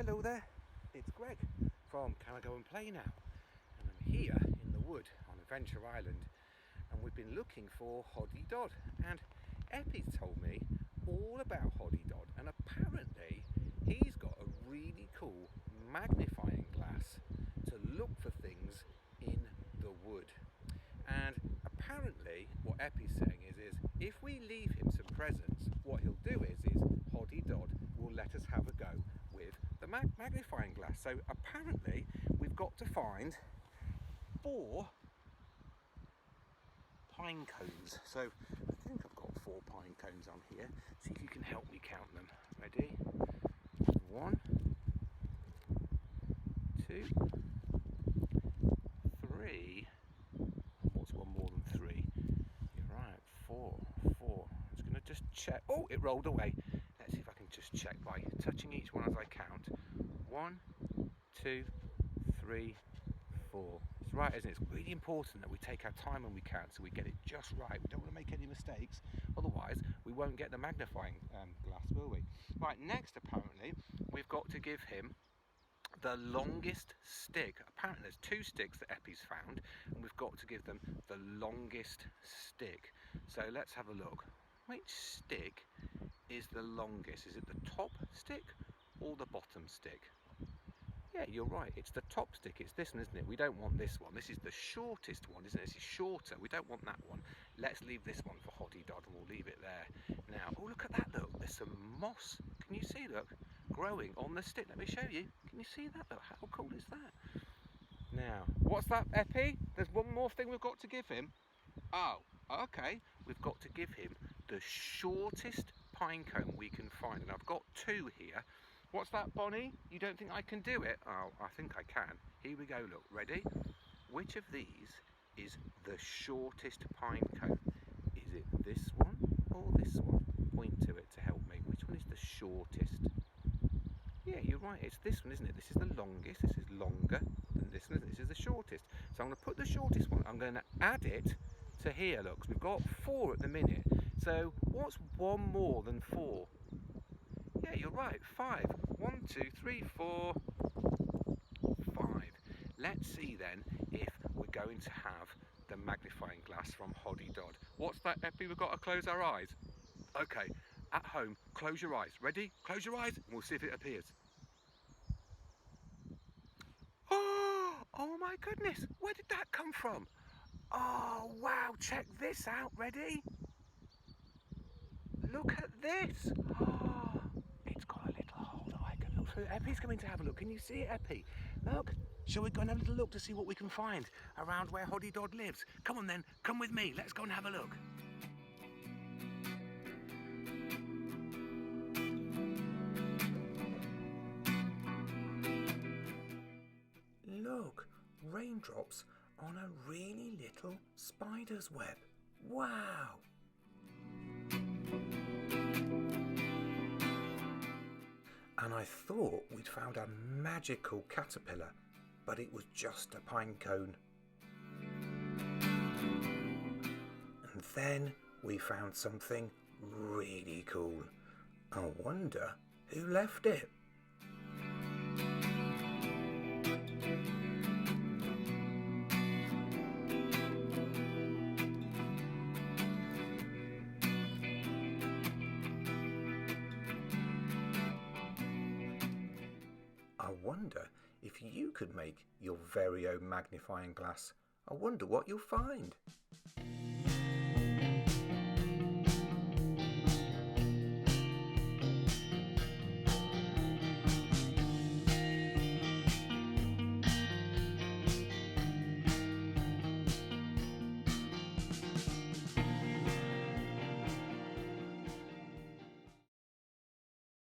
Hello there, it's Greg from Can I Go and Play Now, and I'm here in the wood on Adventure Island, and we've been looking for Hoddy Dod, and Eppie's told me all about Hoddy Dod, and apparently he's got a really cool magnifying glass to look for things in the wood. And apparently what Eppie's saying is if we leave him some presents, what he'll do is Hoddy Dod will let us have a go with the magnifying glass. So apparently we've got to find 4 pine cones. So I think I've got 4 pine cones on here. See if you can help me count them. Ready? 1, 2, 3. What's one more than 3? You're right, 4. I'm just going to just check. Oh, it rolled away. Let's see if I can just check by touching each one as I count. 1, 2, 3, 4. It's right, isn't it? It's really important that we take our time when we count so we get it just right. We don't want to make any mistakes, otherwise we won't get the magnifying glass, will we? Right, next apparently we've got to give him the longest stick. Apparently there's 2 sticks that Eppie's found, and we've got to give them the longest stick. So let's have a look. Which stick is the longest? Is it the top stick or the bottom stick? Yeah, you're right, it's the top stick. It's this one, isn't it? We don't want this one. This is the shortest one, isn't it? This is shorter. We don't want that one. Let's leave this one for Hoddy Dod, and we'll leave it there. Now, oh, look at that, look. There's some moss. Can you see, look, growing on the stick? Let me show you. Can you see that? Look, how cool is that? Now, what's that, Eppie? There's one more thing we've got to give him. Oh, okay. We've got to give him the shortest pine cone we can find. And I've got 2 here. What's that, Bonnie? You don't think I can do it? Oh, I think I can. Here we go, look. Ready? Which of these is the shortest pine cone? Is it this one or this one? Point to it to help me. Which one is the shortest? Yeah, you're right. It's this one, isn't it? This is the longest. This is longer than this one, isn't it? This is the shortest. So I'm going to put the shortest one. I'm going to add it to here, look. 'Cause we've got 4 at the minute. So what's 1 more than 4? Yeah, you're right, 5. 1, 2, 3, 4, 5. Let's see then if we're going to have the magnifying glass from Hoddy Dod. What's that, Eppie? We've got to close our eyes. Okay, at home, close your eyes. Ready? Close your eyes and we'll see if it appears. Oh my goodness, where did that come from? Oh wow, check this out. Ready? Look at this. It's got a little hole that I can look through. Eppie's coming to have a look. Can you see it, Eppie? Look. Shall we go and have a little look to see what we can find around where Hoddy Dod lives? Come on then, come with me. Let's go and have a look. Look, raindrops on a really little spider's web. Wow. And I thought we'd found a magical caterpillar, but it was just a pine cone. And then we found something really cool. I wonder who left it. I wonder if you could make your very own magnifying glass. I wonder what you'll find.